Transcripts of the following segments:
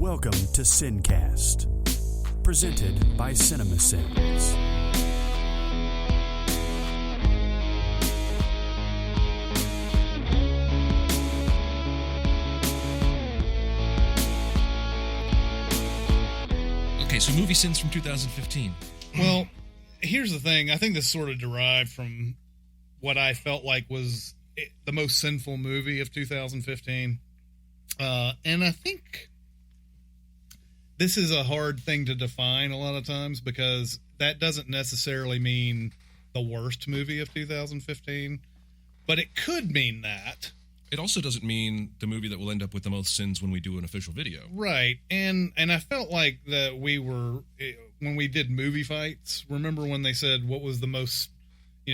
Welcome to Sincast, presented by Cinemasins. Okay, so movie sins from 2015. Well, here's the thing. I think this sort of derived from what I felt like was the most sinful movie of 2015. And I think this is a hard thing to define a lot of times because that doesn't necessarily mean the worst movie of 2015, but it could mean that. It also doesn't mean the movie that will end up with the most sins when we do an official video. Right. And I felt like that we were, when we did movie fights, remember when they said what was the most,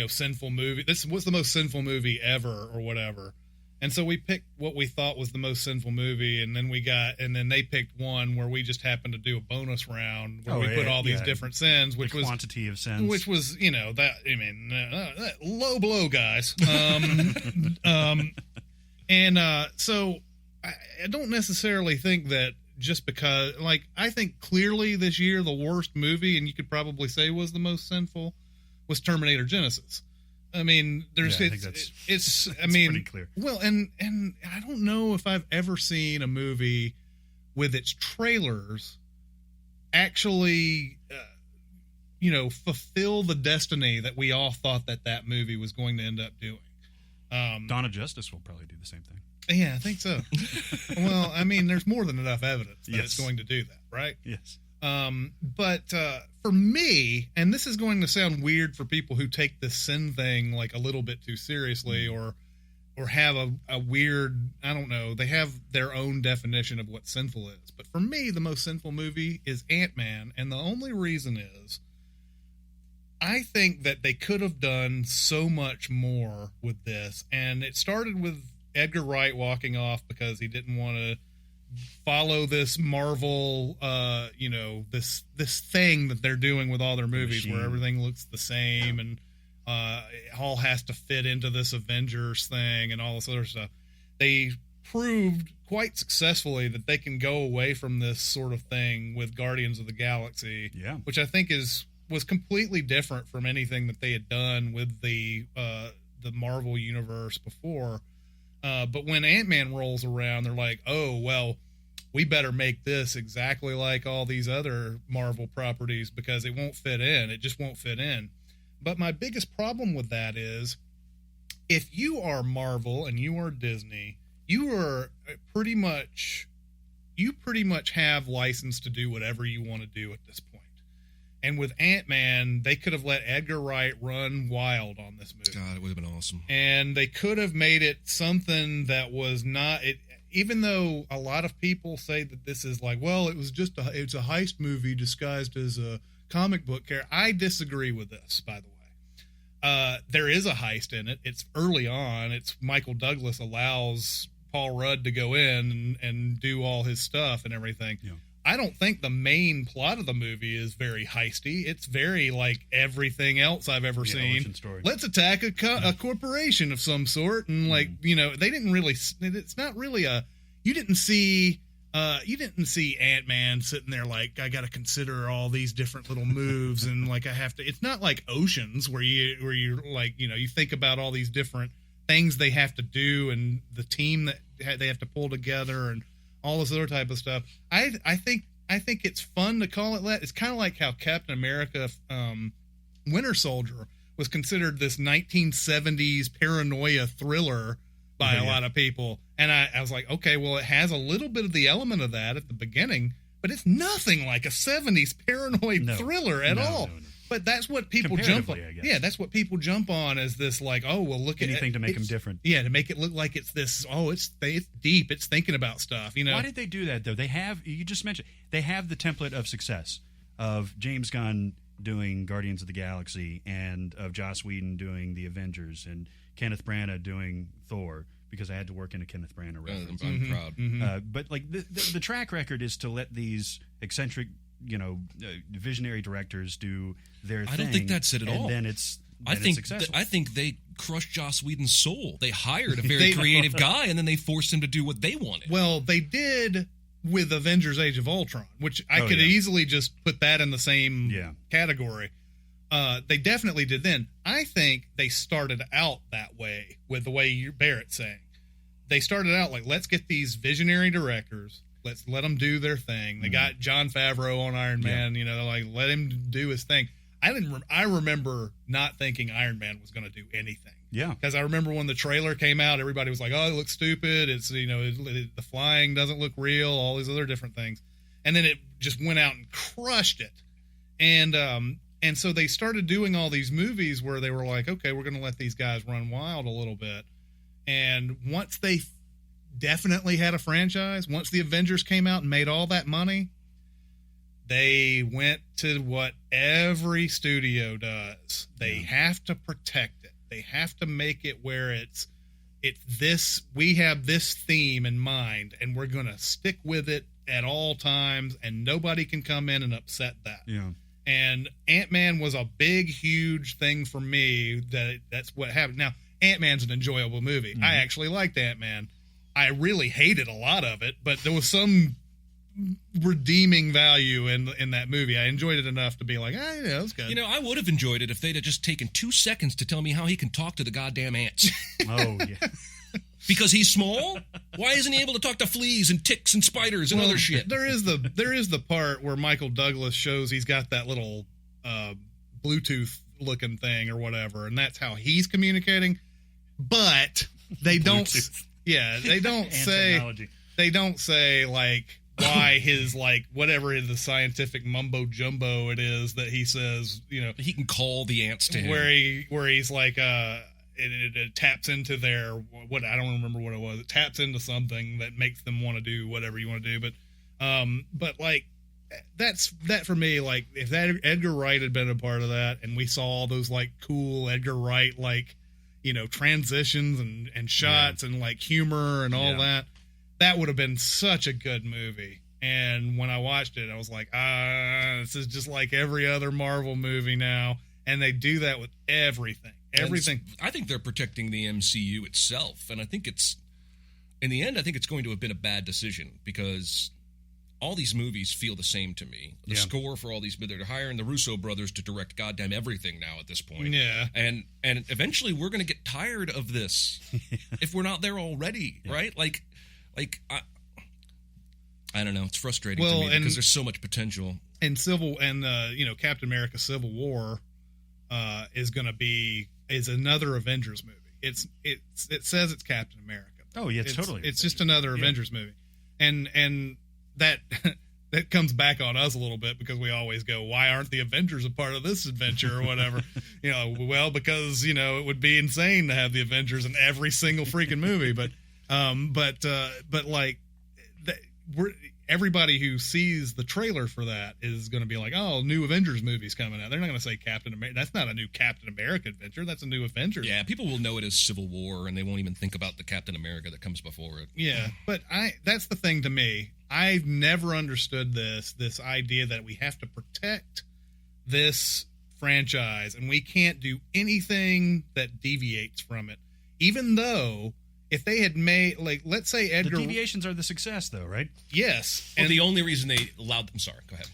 sinful movie? What's the most sinful movie ever or whatever. And so we picked what we thought was the most sinful movie, and then they picked one where we just happened to do a bonus round where we put all these different sins, which was quantity of sins, which was low blow, guys. So I don't necessarily think that just because, I think clearly this year the worst movie, and you could probably say was the most sinful, was Terminator Genisys. I mean, it's pretty clear. Well, and I don't know if I've ever seen a movie with its trailers actually, fulfill the destiny that we all thought that movie was going to end up doing. Dawn of Justice will probably do the same thing. Yeah, I think so. Well, I mean, there's more than enough evidence that it's going to do that, right? Yes. But for me, and this is going to sound weird for people who take this sin thing like a little bit too seriously, or have a weird, I don't know, they have their own definition of what sinful is. But for me, the most sinful movie is AntMan, and the only reason is I think that they could have done so much more with this, and it started with Edgar Wright walking off because he didn't want to follow this Marvel, this thing that they're doing with all their movies where everything looks the same and it all has to fit into this Avengers thing and all this other stuff. They proved quite successfully that they can go away from this sort of thing with Guardians of the Galaxy, which I think was completely different from anything that they had done with the Marvel universe before. But when Ant-Man rolls around, they're like, oh, well, we better make this exactly like all these other Marvel properties because it won't fit in. It just won't fit in. But my biggest problem with that is if you are Marvel and you are Disney, you pretty much have license to do whatever you want to do at this point. And with Ant-Man, they could have let Edgar Wright run wild on this movie. God, it would have been awesome. And they could have made it something that was not it. Even though a lot of people say that this is like, well, it's a heist movie disguised as a comic book character. I disagree with this, by the way. There is a heist in it. It's early on. It's Michael Douglas allows Paul Rudd to go in and do all his stuff and everything. Yeah. I don't think the main plot of the movie is very heisty. It's very like everything else I've ever seen. Let's attack a corporation of some sort, and they didn't really. It's not really you didn't see Ant-Man sitting there like I got to consider all these different little moves and like I have to. It's not like Oceans where you're like you think about all these different things they have to do and the team that they have to pull together and all this other type of stuff. I think it's fun to call it that. It's kind of like how Captain America Winter Soldier was considered this 1970s paranoia thriller by a lot of people. And I was like, okay, well, it has a little bit of the element of that at the beginning, but it's nothing like a 70s paranoid thriller at all. No. But that's what people jump on. Yeah, that's what people jump on as this like, oh, well, look at anything to make them different. Yeah, to make it look like it's this. Oh, it's deep. It's thinking about stuff. Why did they do that though? You just mentioned they have the template of success of James Gunn doing Guardians of the Galaxy and of Joss Whedon doing the Avengers and Kenneth Branagh doing Thor. Because I had to work in a Kenneth Branagh reference. I'm proud. Mm-hmm. But like the track record is to let these eccentric, visionary directors do their thing. I don't think that's it at all. And then it's successful. I think they crushed Joss Whedon's soul. They hired a very creative guy, and then they forced him to do what they wanted. Well, they did with Avengers Age of Ultron, which I could easily just put that in the same category. They definitely did then. I think they started out that way with the way Barrett's saying. They started out like, let's get these visionary directors. Let's let them do their thing. They got Jon Favreau on Iron Man, you know, like let him do his thing. I remember not thinking Iron Man was going to do anything. Yeah. Because I remember when the trailer came out, everybody was like, oh, it looks stupid. It's, you know, the flying doesn't look real, all these other different things. And then it just went out and crushed it. And so they started doing all these movies where they were like, okay, we're going to let these guys run wild a little bit. And once they definitely had a franchise, once the Avengers came out and made all that money, they went to what every studio does. They have to protect it. They have to make it where it's this, we have this theme in mind and we're going to stick with it at all times and nobody can come in and upset that. Yeah. And Ant-Man was a big, huge thing for me. That's what happened. Now, Ant-Man's an enjoyable movie. I actually liked Ant-Man. I really hated a lot of it, but there was some redeeming value in that movie. I enjoyed it enough to be like, yeah, it was good. You know, I would have enjoyed it if they'd have just taken 2 seconds to tell me how he can talk to the goddamn ants. Oh, yeah. Because he's small? Why isn't he able to talk to fleas and ticks and spiders and other shit? There is the part where Michael Douglas shows he's got that little Bluetooth looking thing or whatever, and that's how he's communicating. But they don't. Yeah, they don't say. They don't say like why his like whatever the scientific mumbo jumbo it is that he says. You know, he can call the ants to him. Where he's like it taps into their what I don't remember what it was. It taps into something that makes them want to do whatever you want to do. But like that for me. Like if that Edgar Wright had been a part of that, and we saw all those like cool Edgar Wright like, you know, transitions and shots and like humor and all that would have been such a good movie. And when I watched it, I was like, this is just like every other Marvel movie now. And they do that with everything. Everything. I think they're protecting the MCU itself. And I think in the end, I think it's going to have been a bad decision because all these movies feel the same to me. The score for all these, they're hiring the Russo brothers to direct goddamn everything now at this point. Yeah. And eventually we're going to get tired of this if we're not there already, right? Like I don't know. It's frustrating to me because there's so much potential. And Captain America Civil War is another Avengers movie. It says it's Captain America. Oh yeah, totally. It's just another Avengers movie. And that comes back on us a little bit because we always go, why aren't the Avengers a part of this adventure or whatever? You know, well, because, you know, it would be insane to have the Avengers in every single freaking movie. But like everybody who sees the trailer for that is going to be like, oh, new Avengers movie's coming out. They're not going to say Captain America. That's not a new Captain America adventure. That's a new Avengers. Yeah, people will know it as Civil War, and they won't even think about the Captain America that comes before it. Yeah, but that's the thing to me. I've never understood this idea that we have to protect this franchise, and we can't do anything that deviates from it, even though if they had made, like, let's say Edgar... The deviations are the success, though, right? Yes. Well, the only reason they allowed them... Sorry, go ahead.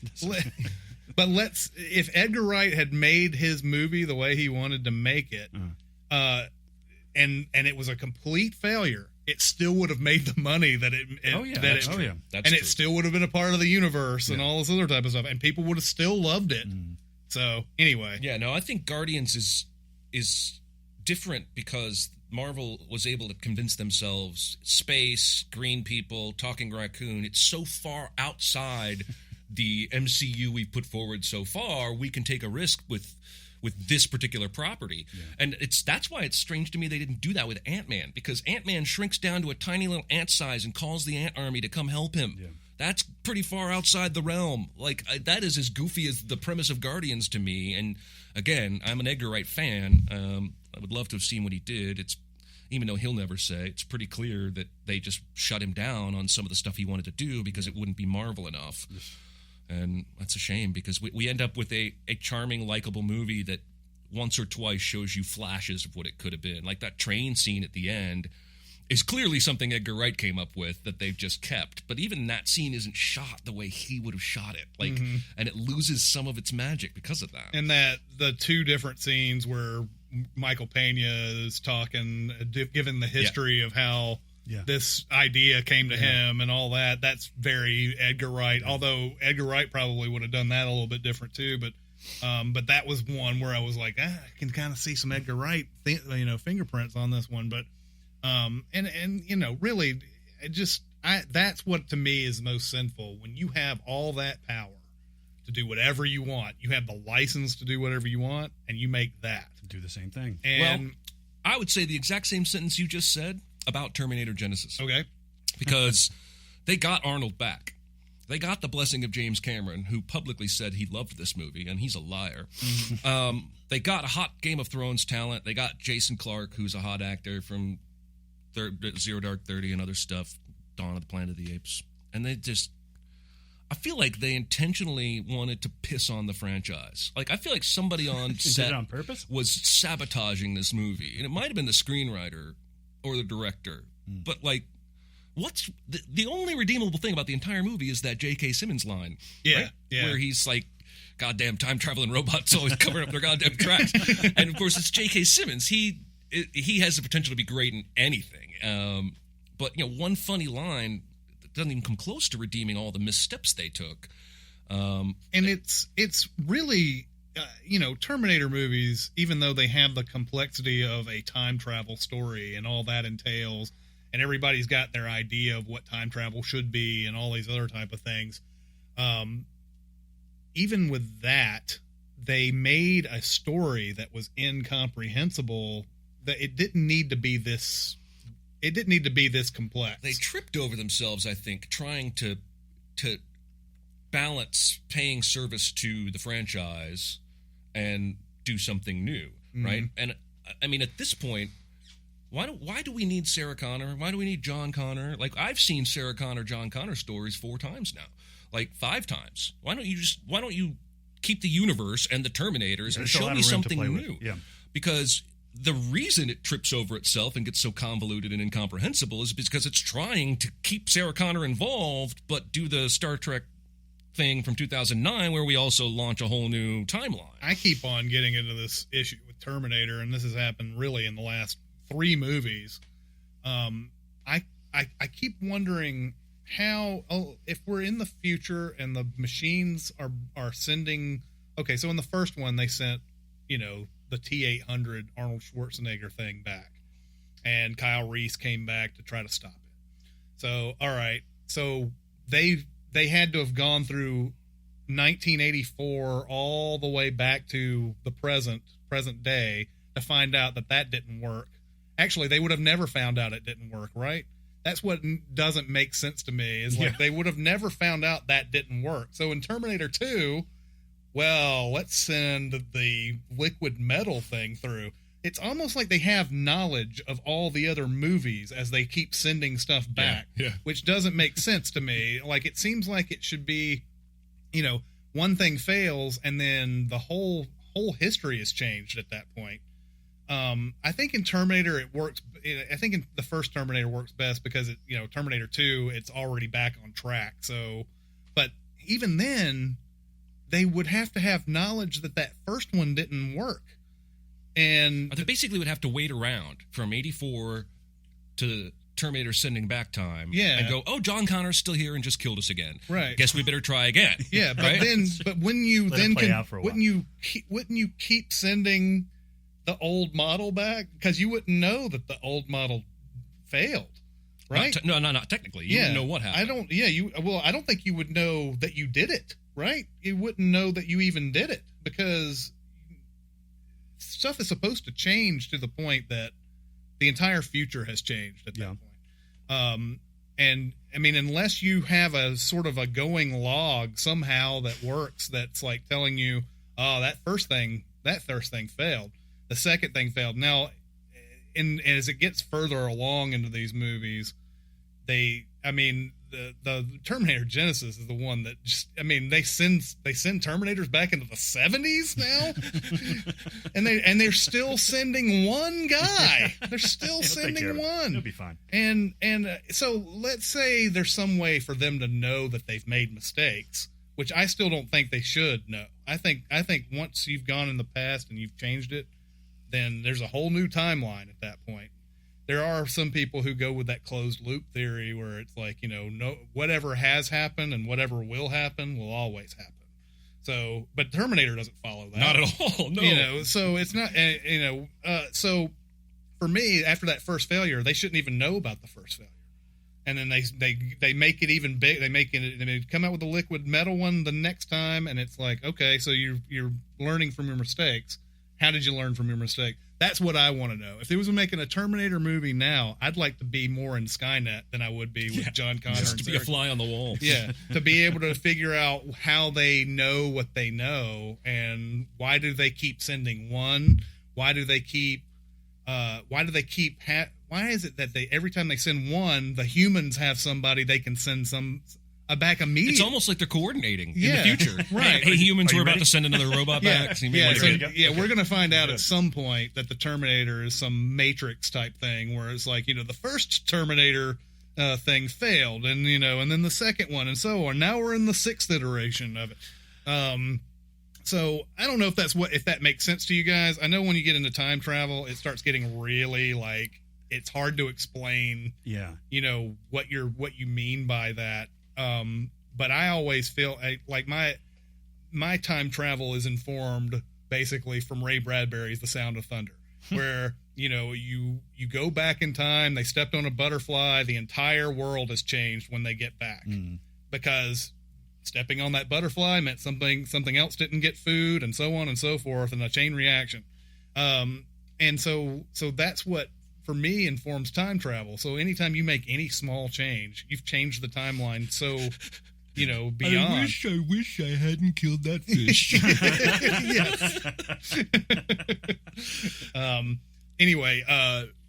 But if Edgar Wright had made his movie the way he wanted to make it, and it was a complete failure, it still would have made the money that it... That's true. It still would have been a part of the universe and all this other type of stuff, and people would have still loved it. So, anyway. Yeah, no, I think Guardians is different because Marvel was able to convince themselves space, green people, talking raccoon, it's so far outside the MCU we've put forward so far, we can take a risk with this particular property. Yeah. And that's why it's strange to me they didn't do that with Ant-Man, because Ant-Man shrinks down to a tiny little ant size and calls the ant army to come help him. Yeah. That's pretty far outside the realm. Like, that is as goofy as the premise of Guardians to me. And again, I'm an Edgar Wright fan. I would love to have seen what he did. It's, even though he'll never say, it's pretty clear that they just shut him down on some of the stuff he wanted to do because it wouldn't be Marvel enough. Yes. And that's a shame because we end up with a charming, likable movie that once or twice shows you flashes of what it could have been. Like that train scene at the end is clearly something Edgar Wright came up with that they've just kept. But even that scene isn't shot the way he would have shot it. Like, and it loses some of its magic because of that. And that the two different scenes where Michael Pena is talking, given the history of how this idea came to him and all that, that's very Edgar Wright. Although Edgar Wright probably would have done that a little bit different too. But that was one where I was like, I can kind of see some Edgar Wright, fingerprints on this one. But really, that's what to me is most sinful. When you have all that power to do whatever you want, you have the license to do whatever you want, and you make that do the same thing. And I would say the exact same sentence you just said about Terminator Genisys. Okay, because they got Arnold back. They got the blessing of James Cameron, who publicly said he loved this movie, and he's a liar. They got a hot Game of Thrones talent. They got Jason Clarke, who's a hot actor from Zero Dark 30 and other stuff, Dawn of the Planet of the Apes. And they just... I feel like they intentionally wanted to piss on the franchise. Like, I feel like somebody on set did it on purpose? Was sabotaging this movie. And it might have been the screenwriter or the director. But, like, what's the only redeemable thing about the entire movie is that J.K. Simmons line. Right? Where he's like, goddamn time-traveling robots always covering up their goddamn tracks. And, of course, it's J.K. Simmons. He has the potential to be great in anything. But, one funny line doesn't even come close to redeeming all the missteps they took. And it's really, Terminator movies, even though they have the complexity of a time travel story and all that entails, and everybody's got their idea of what time travel should be and all these other type of things. Even with that, they made a story that was incomprehensible, that it didn't need to be this. It didn't need to be this complex. They tripped over themselves, I think, trying to balance paying service to the franchise and do something new, right? And I mean, at this point, why do we need Sarah Connor? Why do we need John Connor? Like, I've seen Sarah Connor, John Connor stories 4 times now, like 5 times. Why don't you keep the universe and the Terminators and show me something new? Yeah. Because the reason it trips over itself and gets so convoluted and incomprehensible is because it's trying to keep Sarah Connor involved, but do the Star Trek thing from 2009 where we also launch a whole new timeline. I keep on getting into this issue with Terminator, and this has happened really in the last 3 movies. I keep wondering if we're in the future and the machines are sending. Okay, so in the first one they sent, the T-800 Arnold Schwarzenegger thing back, and Kyle Reese came back to try to stop it. So, all right, so they had to have gone through 1984 all the way back to the present day to find out that didn't work. Actually, they would have never found out it didn't work, right? That's what doesn't make sense to me, is like they would have never found out that didn't work. So in Terminator 2, well, let's send the liquid metal thing through. It's almost like they have knowledge of all the other movies as they keep sending stuff back, which doesn't make sense to me. Like, it seems like it should be, one thing fails and then the whole history is changed at that point. I think in Terminator it works. I think in the first Terminator works best because Terminator 2, it's already back on track. So, but even then, they would have to have knowledge that first one didn't work. And they basically would have to wait around from 84 to Terminator sending back time and go, oh, John Connor's still here and just killed us again. Right. Guess we better try again. Yeah, but right? but when you wouldn't you keep sending the old model back? Because you wouldn't know that the old model failed, right? Not technically. You wouldn't know what happened. I don't think you would know that you did it, right? You wouldn't know that you even did it because stuff is supposed to change to the point that the entire future has changed at that point. And I mean, unless you have a sort of a going log somehow that works, that's like telling you, oh, that first thing failed. The second thing failed. Now, as it gets further along into these movies, the the Terminator Genisys is the one that just, I mean, they send Terminators back into the 70s now, and they're still sending one guy. They're still sending one. It'll be fine. And so let's say there's some way for them to know that they've made mistakes, which I still don't think they should know. I think once you've gone in the past and you've changed it, then there's a whole new timeline at that point. There are some people who go with that closed loop theory where it's like, no, whatever has happened and whatever will happen will always happen. So, but Terminator doesn't follow that. Not at all. No. So it's not, so for me, after that first failure, they shouldn't even know about the first failure. And then they make it even big. They come out with the liquid metal one the next time. And it's like, okay, so you're learning from your mistakes. How did you learn from your mistake? That's what I want to know. If they was making a Terminator movie now, I'd like to be more in Skynet than I would be with John Connor. Just to be a fly on the wall. Yeah, to be able to figure out how they know what they know, and why do they keep sending one? Why is it that they every time they send one, the humans have somebody they can send back immediately? It's almost like they're coordinating in the future. Right. Hey, humans, we're about ready? to send another robot back. So we're going to find out at some point that the Terminator is some Matrix type thing where it's like, the first Terminator thing failed, and and then the second one, and so on. Now we're in the 6th iteration of it. So I don't know if that makes sense to you guys. I know when you get into time travel, it starts getting really like it's hard to explain. Yeah. What you mean by that. But I always feel like my time travel is informed basically from Ray Bradbury's The Sound of Thunder, where, you go back in time, they stepped on a butterfly, the entire world has changed when they get back because stepping on that butterfly meant something else didn't get food, and so on and so forth, and a chain reaction. And so that's what, for me, informs time travel. So anytime you make any small change, you've changed the timeline. So, beyond. I wish I hadn't killed that fish. Anyway,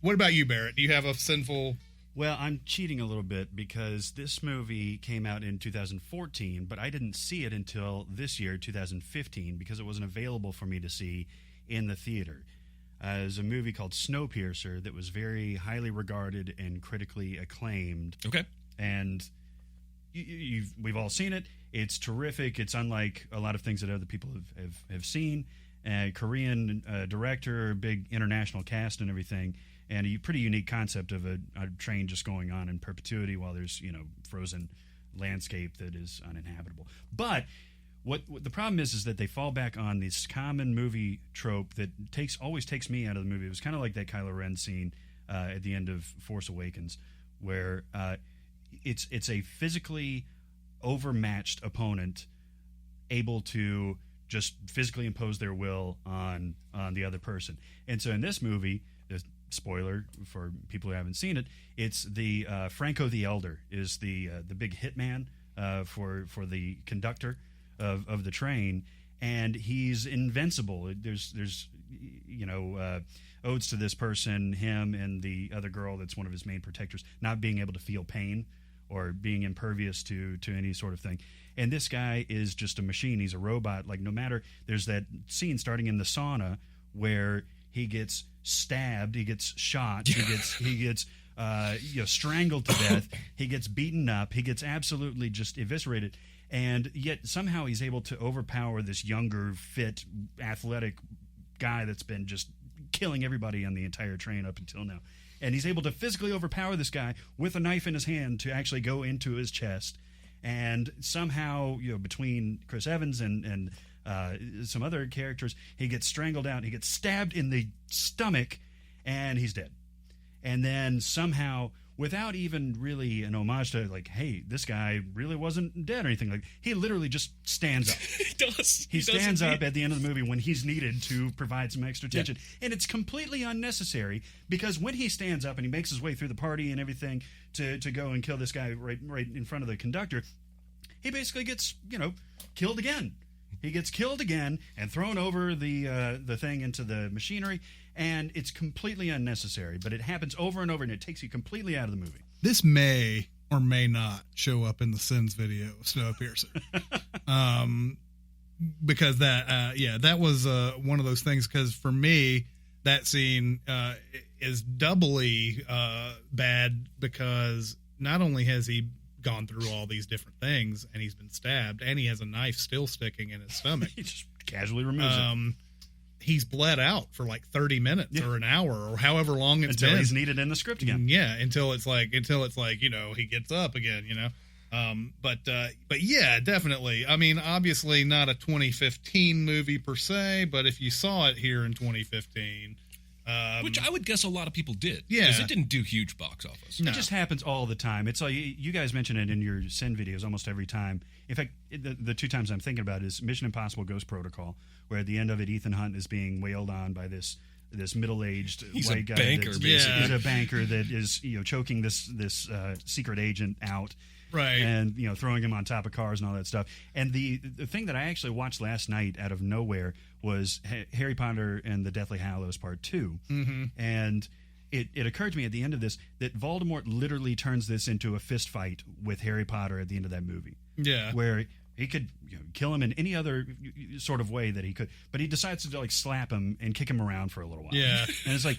what about you, Barrett? Do you have a sinful? Well, I'm cheating a little bit because this movie came out in 2014, but I didn't see it until this year, 2015, because it wasn't available for me to see in the theater. Is a movie called Snowpiercer that was very highly regarded and critically acclaimed. Okay. And we've all seen it. It's terrific. It's unlike a lot of things that other people have seen. Korean director, big international cast and everything, and a pretty unique concept of a train just going on in perpetuity while there's frozen landscape that is uninhabitable. But What the problem is that they fall back on this common movie trope that always takes me out of the movie. It was kind of like that Kylo Ren scene at the end of Force Awakens, where it's a physically overmatched opponent able to just physically impose their will on the other person. And so in this movie, spoiler for people who haven't seen it, it's the Franco the Elder is the big hitman for the conductor of the train, and he's invincible. There's odes to this person, him and the other girl that's one of his main protectors, not being able to feel pain or being impervious to any sort of thing. And this guy is just a machine. He's a robot. Like, no matter, there's that scene starting in the sauna where he gets stabbed, he gets shot, he gets strangled to death, he gets beaten up, he gets absolutely just eviscerated. And yet somehow he's able to overpower this younger, fit, athletic guy that's been just killing everybody on the entire train up until now. And he's able to physically overpower this guy with a knife in his hand to actually go into his chest. And somehow, between Chris Evans and some other characters, he gets strangled out. He gets stabbed in the stomach, and he's dead. And then somehow, without even really an homage to, like, hey, this guy really wasn't dead or anything, like, he literally just stands up. He does. He stands up at the end of the movie when he's needed to provide some extra tension. Yeah. And it's completely unnecessary, because when he stands up and he makes his way through the party and everything to go and kill this guy right in front of the conductor, he basically gets, killed again. He gets killed again and thrown over the thing into the machinery, and it's completely unnecessary. But it happens over and over, and it takes you completely out of the movie. This may or may not show up in the Sins video of Snowpiercer. Because that was one of those things, because for me, that scene is doubly bad, because not only has he gone through all these different things and he's been stabbed, and he has a knife still sticking in his stomach. He just casually removes it. He's bled out for like 30 minutes or an hour or however long it's until been. he's needed in the script again. Yeah, until it's like he gets up again, But yeah, definitely. I mean, obviously not a 2015 movie per se, but if you saw it here in 2015, which I would guess a lot of people did, yeah, because it didn't do huge box office. No. It just happens all the time. It's like you guys mention it in your Sin videos almost every time. In fact, the two times I'm thinking about is Mission Impossible Ghost Protocol, where at the end of it, Ethan Hunt is being wailed on by this middle-aged white guy. He's a banker that is choking this secret agent out. Right. And, throwing him on top of cars and all that stuff. And the thing that I actually watched last night out of nowhere was Harry Potter and the Deathly Hallows Part 2. Mm-hmm. And it occurred to me at the end of this that Voldemort literally turns this into a fist fight with Harry Potter at the end of that movie. Yeah. Where he could kill him in any other sort of way that he could, but he decides to slap him and kick him around for a little while. Yeah, and it's like,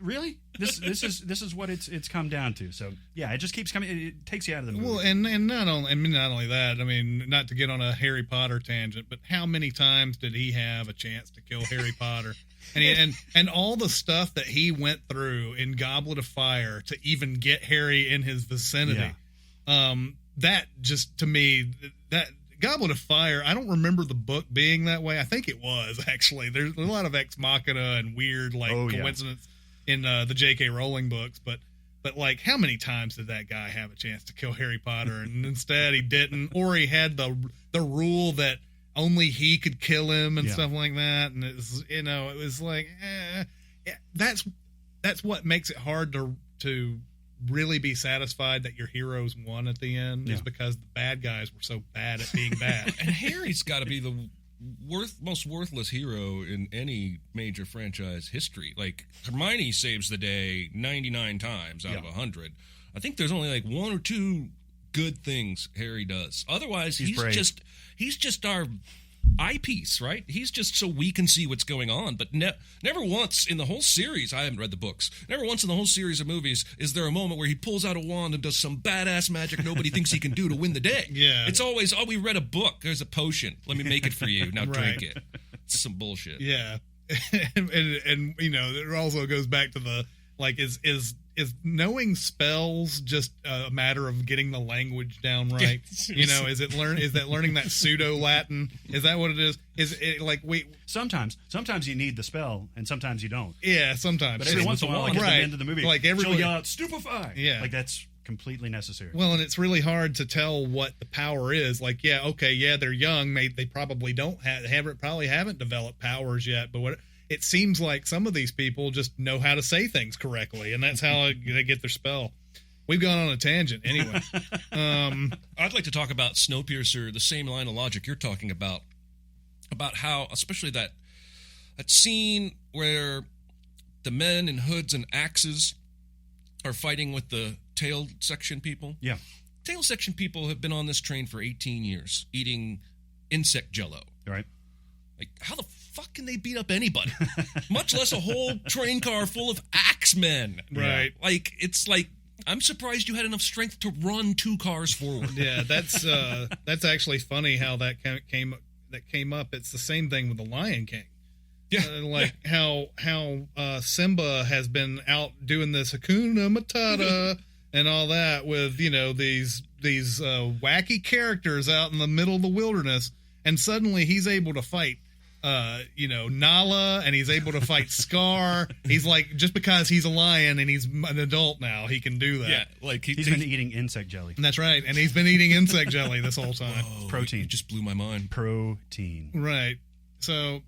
really, this is what it's come down to. So yeah, it just keeps coming. It takes you out of the movie. Well, and not only that. I mean, not to get on a Harry Potter tangent, but how many times did he have a chance to kill Harry Potter? And all the stuff that he went through in Goblet of Fire to even get Harry in his vicinity. Yeah. That just, to me, that Goblet of Fire, I don't remember the book being that way. I think it was, actually. There's a lot of ex machina and weird coincidence in the J.K. Rowling books, but like, how many times did that guy have a chance to kill Harry Potter, and instead he didn't, or he had the rule that only he could kill him and stuff like that, and it was, it was like, that's what makes it hard to really be satisfied that your heroes won at the end, is because the bad guys were so bad at being bad. And Harry's got to be the most worthless hero in any major franchise history. Like, Hermione saves the day 99 times out of 100. I think there's only like one or two good things Harry does. Otherwise, he's just our eyepiece, right? He's just so we can see what's going on. But never once in the whole series, I haven't read the books, never once in the whole series of movies is there a moment where he pulls out a wand and does some badass magic nobody thinks he can do to win the day. Yeah. It's always, we read a book. There's a potion. Let me make it for you. Now drink it. It's some bullshit. Yeah. and it also goes back to the, like, is knowing spells just a matter of getting the language down right? Is that learning that pseudo Latin? Is that what it is? Is it like sometimes you need the spell and sometimes you don't. Yeah, sometimes. But every once in a while, like at the end of the movie, like everybody she'll yell out, "Stupefy!" Yeah, like that's completely necessary. Well, and it's really hard to tell what the power is. Like, they're young. They probably haven't developed powers yet, but it seems like some of these people just know how to say things correctly, and that's how they get their spell. We've gone on a tangent anyway. I'd like to talk about Snowpiercer, the same line of logic you're talking about how, especially that scene where the men in hoods and axes are fighting with the tail section people. Yeah. Tail section people have been on this train for 18 years, eating insect jello. Right. Like, how the fuck can they beat up anybody? Much less a whole train car full of axemen. Right. Like, it's like, I'm surprised you had enough strength to run 2 cars forward. Yeah, that's actually funny how that came up. It's the same thing with the Lion King. Yeah. How Simba has been out doing this Hakuna Matata and all that with, these wacky characters out in the middle of the wilderness, and suddenly he's able to fight Nala, and he's able to fight Scar. He's like, just because he's a lion and he's an adult now, he can do that. Yeah, like he's been eating insect jelly. That's right, and he's been eating insect jelly this whole time. Whoa, protein. It just blew my mind. Protein. Right. So,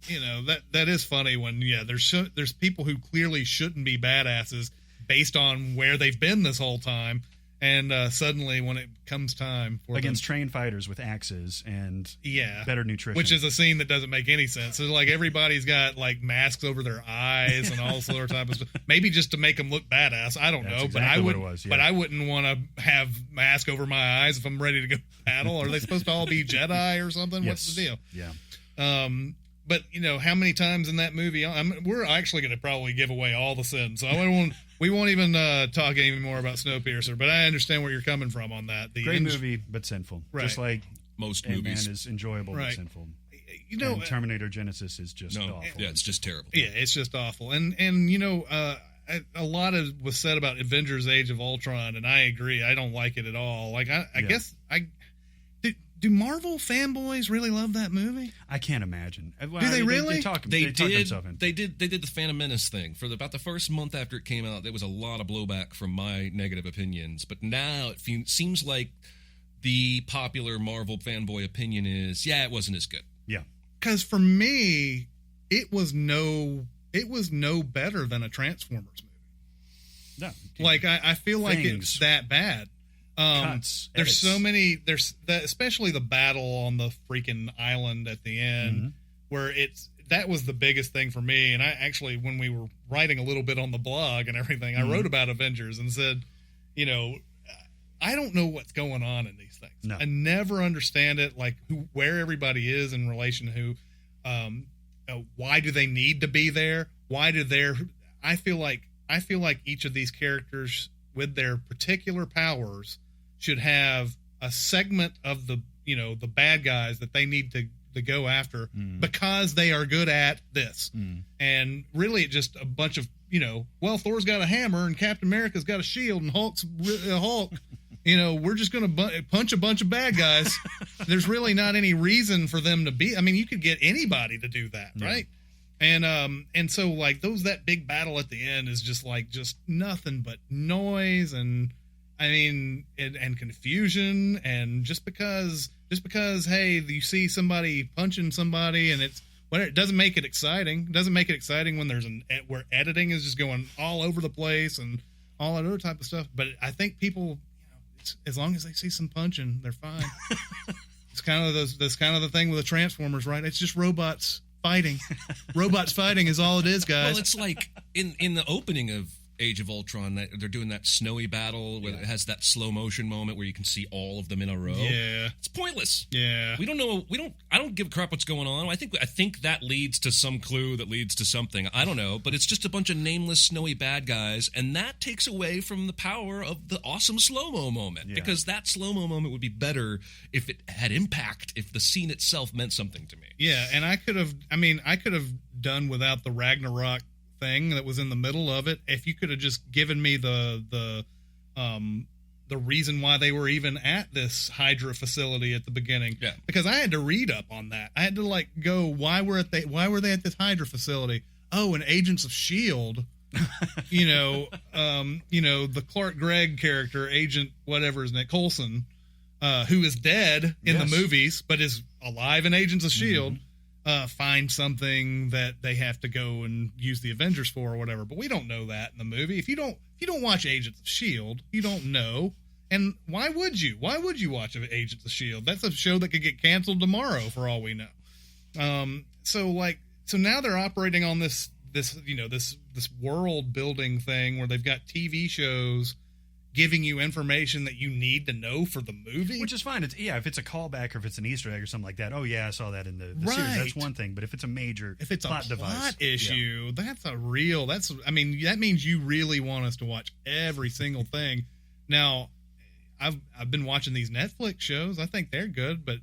that is funny when, there's people who clearly shouldn't be badasses based on where they've been this whole time, And suddenly, when it comes time for against trained fighters with axes and better nutrition, which is a scene that doesn't make any sense. So like everybody's got like masks over their eyes and all sort of type of stuff. Maybe just to make them look badass. I don't know, exactly but I would. What it was, yeah. But I wouldn't want to have mask over my eyes if I'm ready to go paddle. Are they supposed to all be Jedi or something? Yes. What's the deal? Yeah. But how many times in that movie? We're actually going to probably give away all the sins, so we won't even talk anymore about Snowpiercer. But I understand where you're coming from on that. Great movie, but sinful. Right. Just like most AntMan movies is enjoyable but sinful. And Terminator Genisys is just awful. Yeah, it's just terrible. Yeah, it's just awful. And a lot was said about Avengers: Age of Ultron, and I agree. I don't like it at all. Like I guess Do Marvel fanboys really love that movie? I can't imagine. Do they really? They did the Phantom Menace thing for about the first month after it came out. There was a lot of blowback from my negative opinions, but now it seems like the popular Marvel fanboy opinion is, it wasn't as good. Yeah, because for me, it was no better than a Transformers movie. No, like I feel like it's that bad. Cuts, there's edits. so many. There's that, especially the battle on the freaking island at the end, where that was the biggest thing for me. And I actually, when we were writing a little bit on the blog and everything, I wrote about Avengers and said, I don't know what's going on in these things. No. I never understand it, like where everybody is in relation to who, why do they need to be there? I feel like each of these characters with their particular powers should have a segment of the bad guys that they need to go after because they are good at this. And really it's just a bunch of, Thor's got a hammer and Captain America's got a shield and Hulk's Hulk. We're just going to punch a bunch of bad guys. There's really not any reason for them to be. I mean, you could get anybody to do that, right? And so like that big battle at the end is just nothing but noise and and confusion, and just because hey, you see somebody punching somebody and it doesn't make it exciting. It doesn't make it exciting when where editing is just going all over the place and all that other type of stuff. But I think people, as long as they see some punching, they're fine. It's kind of that's kind of the thing with the Transformers, right? It's just robots fighting. Robots fighting is all it is, guys. Well, it's like in the opening of Age of Ultron, they're doing that snowy battle where it has that slow motion moment where you can see all of them in a row. Yeah, it's pointless. Yeah, we don't know. I don't give a crap what's going on. I think that leads to some clue that leads to something. I don't know, but it's just a bunch of nameless snowy bad guys, and that takes away from the power of the awesome slow mo moment. Because that slow mo moment would be better if it had impact, if the scene itself meant something to me. Yeah, and I could have done without the Ragnarok thing that was in the middle of it. If you could have just given me the reason why they were even at this Hydra facility at the beginning, because I had to read up on that. I had to go, why were they at this Hydra facility? Oh, and Agents of S.H.I.E.L.D. The Clark Gregg character, Agent whatever his name, Coulson, who is dead in the movies but is alive in Agents of S.H.I.E.L.D. Find something that they have to go and use the Avengers for or whatever. But we don't know that in the movie. If you don't watch Agents of S.H.I.E.L.D., you don't know. And why would you? Why would you watch Agents of S.H.I.E.L.D.? That's a show that could get canceled tomorrow for all we know. So now they're operating on this world building thing where they've got TV shows giving you information that you need to know for the movie, which is fine. If it's a callback or if it's an Easter egg or something like that. Oh yeah, I saw that in the series. That's one thing. But if it's a major, if it's plot a device, plot issue, that means you really want us to watch every single thing. Now, I've been watching these Netflix shows. I think they're good, but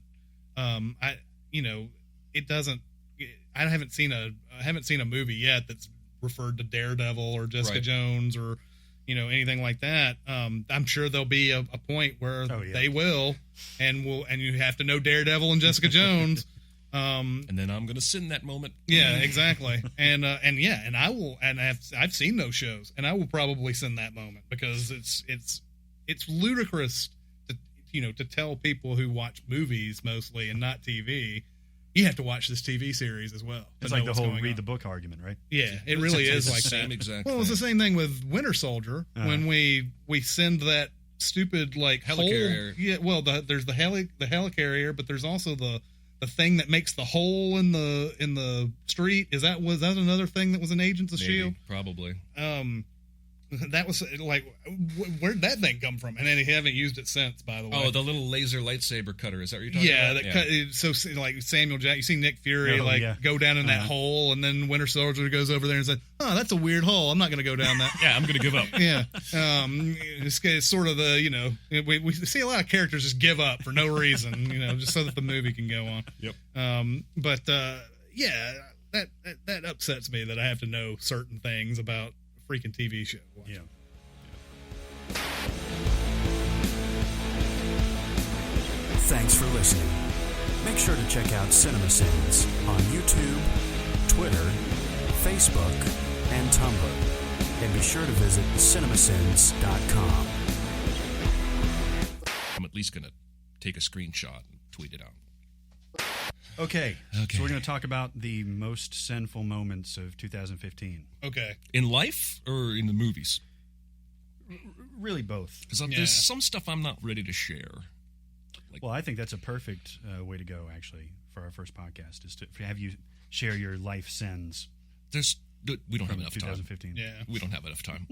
it doesn't. I haven't seen a movie yet that's referred to Daredevil or Jessica Jones or anything like that. I'm sure there'll be a point where they will, and you have to know Daredevil and Jessica Jones. And then I'm going to sin that moment. Yeah, exactly. and I will, and I've seen those shows, and I will probably sin that moment because it's ludicrous to tell people who watch movies mostly and not TV. You have to watch this TV series as well. It's like the whole read the book argument, right? Yeah, it really is like same that. Exact well, it's the same thing with Winter Soldier. When we send that stupid like Helicarrier. Yeah, well, there's the helicarrier, but there's also the thing that makes the hole in the street. Was that another thing that was in Agents of Shield? Probably. That was like, where'd that thing come from? And then they haven't used it since, by the way. Oh, the little laser lightsaber cutter. Is that what you're talking about? Yeah, so like Samuel Jackson, you see Nick Fury go down in that hole, and then Winter Soldier goes over there and says, "Oh, that's a weird hole. I'm not going to go down that." Yeah, I'm going to give up. Yeah, it's sort of the we see a lot of characters just give up for no reason, just so that the movie can go on. Yep. That upsets me that I have to know certain things about a freaking TV show. Yeah. Thanks for listening. Make sure to check out Cinemasins on YouTube, Twitter, Facebook, and Tumblr. And be sure to visit cinemasins.com. I'm at least going to take a screenshot and tweet it out. Okay. So we're going to talk about the most sinful moments of 2015. Okay. In life or in the movies? Really both. Because there's some stuff I'm not ready to share. Well, I think that's a perfect way to go, actually, for our first podcast, is to have you share your life sins. We don't have enough time. 2015. Yeah. We don't have enough time.